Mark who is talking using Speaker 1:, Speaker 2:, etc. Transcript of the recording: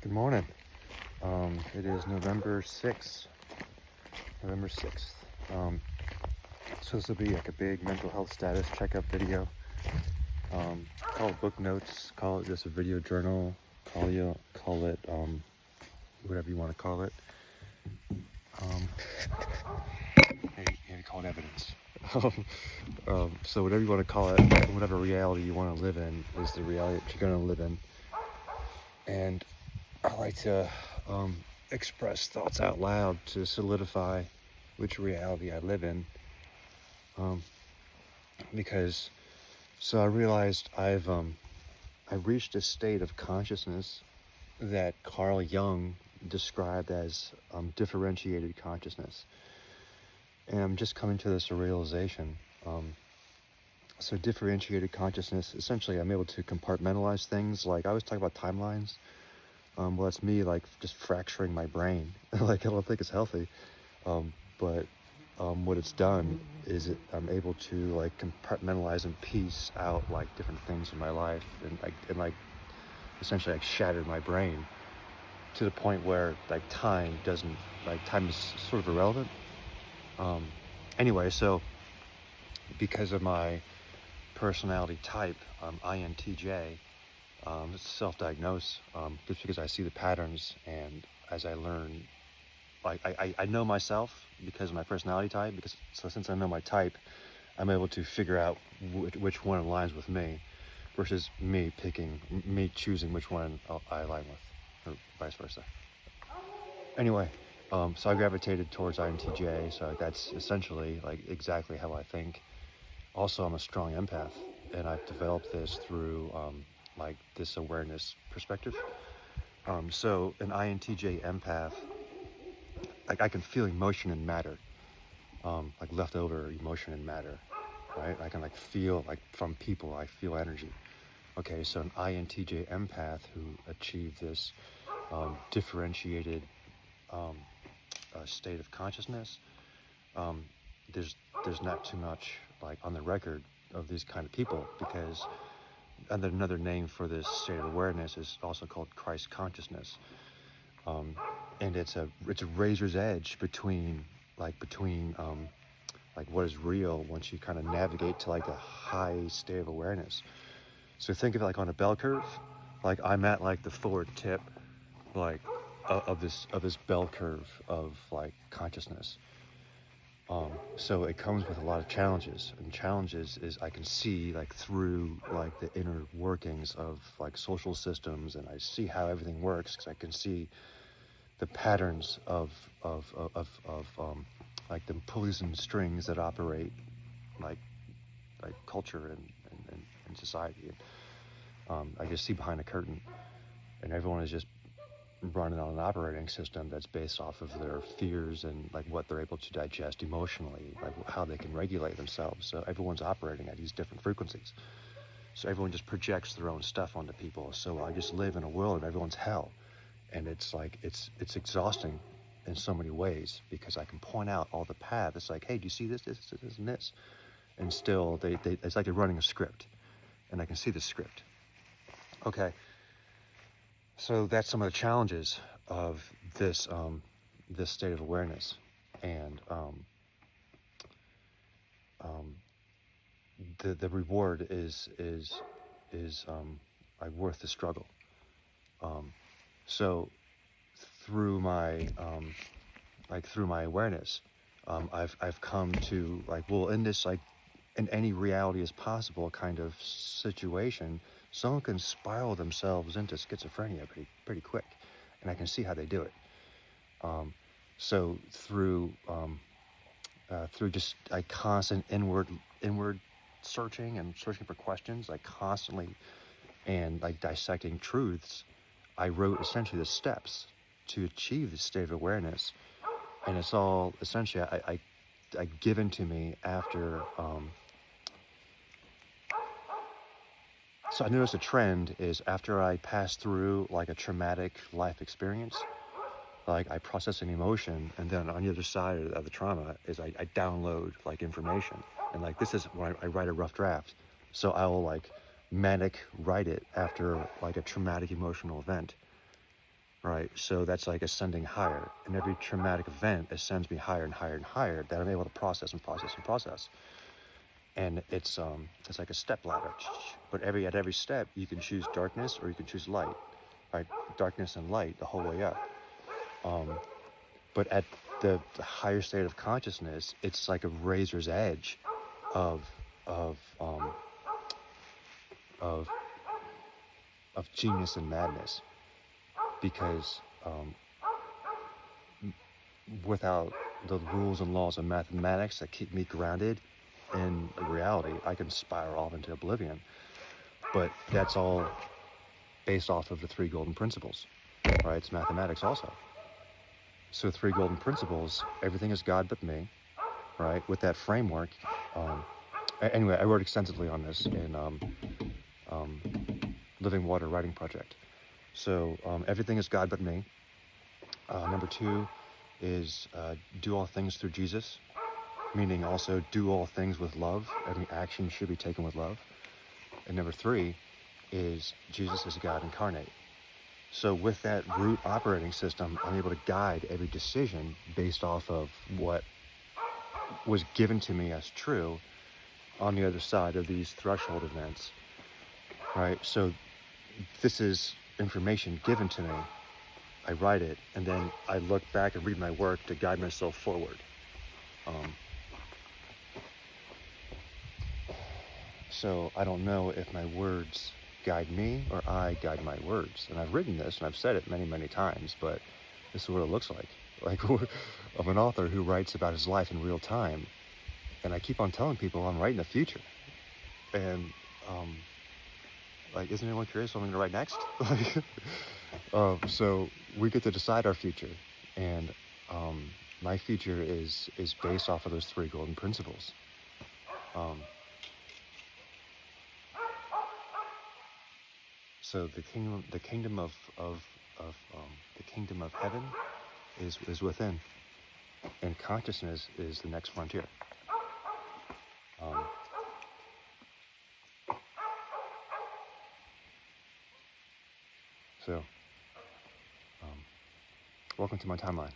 Speaker 1: Good morning. It is November 6th. November 6th. So this will be like a big mental health status checkup video. Call it book notes, call it just a video journal, call it whatever you want to call it. Maybe call it evidence. So whatever you want to call it, whatever reality you want to live in is the reality that you're going to live in. And I like to express thoughts out loud to solidify which reality I live in. Because I realized I've reached a state of consciousness that Carl Jung described as differentiated consciousness. And I'm just coming to this realization. So differentiated consciousness, essentially I'm able to compartmentalize things. Like I always talk about timelines. Well, it's me like just fracturing my brain. Like I don't think it's healthy. But what it's done is I'm able to like compartmentalize and piece out like different things in my life, and essentially like shattered my brain to the point where like time is sort of irrelevant. Anyway, so because of my personality type, INTJ, self-diagnose, just because I see the patterns, and as I learn, like I know myself because of my personality type. So since I know my type, I'm able to figure out which one aligns with me, versus me choosing which one I align with, or vice versa. Anyway, so I gravitated towards INTJ, so that's essentially like exactly how I think. Also, I'm a strong empath, and I've developed this through like this awareness perspective. So an INTJ empath, like I can feel emotion and matter, like leftover emotion and matter, right? I can like feel, like from people, I feel energy. Okay, so an INTJ empath who achieved this differentiated state of consciousness, there's not too much like on the record of these kind of people, because another name for this state of awareness is also called Christ consciousness. And it's a razor's edge between what is real once you kind of navigate to like a high state of awareness. So think of it like on a bell curve. Like I'm at like the forward tip, like of this bell curve of like consciousness. So it comes with a lot of challenges, and challenges is I can see like through like the inner workings of like social systems, and I see how everything works because I can see the patterns of like the pulleys and strings that operate like culture and society. And I just see behind the curtain, and everyone is just running on an operating system that's based off of their fears and like what they're able to digest emotionally, like how they can regulate themselves. So everyone's operating at these different frequencies. So everyone just projects their own stuff onto people. So I just live in a world of everyone's hell. And it's like, it's exhausting in so many ways, because I can point out all the paths. It's like, hey, do you see this, and this? And still, it's like they're running a script, and I can see the script. Okay. So that's some of the challenges of this this state of awareness, and the reward is like worth the struggle. So through my through my awareness, I've come to like, well, in this like in any reality as possible kind of situation, someone can spiral themselves into schizophrenia pretty quick, and I can see how they do it. So through just like constant inward searching for questions, like constantly, and like dissecting truths, I wrote essentially the steps to achieve this state of awareness, and it's all essentially I given to me after. So I noticed a trend is after I pass through like a traumatic life experience, like I process an emotion, and then on the other side of the trauma is I download like information, and like this is when I write a rough draft. So I will like manic write it after like a traumatic emotional event. right? So that's like ascending higher, and every traumatic event ascends me higher and higher and higher that I'm able to process and process and process. And it's like a step ladder, but at every step you can choose darkness or you can choose light, right? Darkness and light the whole way up. But at the higher state of consciousness, it's like a razor's edge of of um, of of genius and madness, because without the rules and laws of mathematics that keep me grounded in reality, I can spiral off into oblivion. But that's all based off of the three golden principles, right? It's mathematics also. So three golden principles, everything is God but me, right? With that framework. Anyway, I wrote extensively on this in Living Water Writing Project. So everything is God but me. Number two is do all things through Jesus, meaning also do all things with love. Every action should be taken with love. And number three is Jesus is God incarnate. So with that root operating system, I'm able to guide every decision based off of what was given to me as true on the other side of these threshold events, right? So this is information given to me. I write it, and then I look back and read my work to guide myself forward. So I don't know if my words guide me or I guide my words. And I've written this and I've said it many, many times, but this is what it looks like. Like of an author who writes about his life in real time. And I keep on telling people I'm writing the future. And like, isn't anyone curious what I'm going to write next? So we get to decide our future. And my future is based off of those three golden principles. So the kingdom of the kingdom of heaven is within, and consciousness is the next frontier. So welcome to my timeline.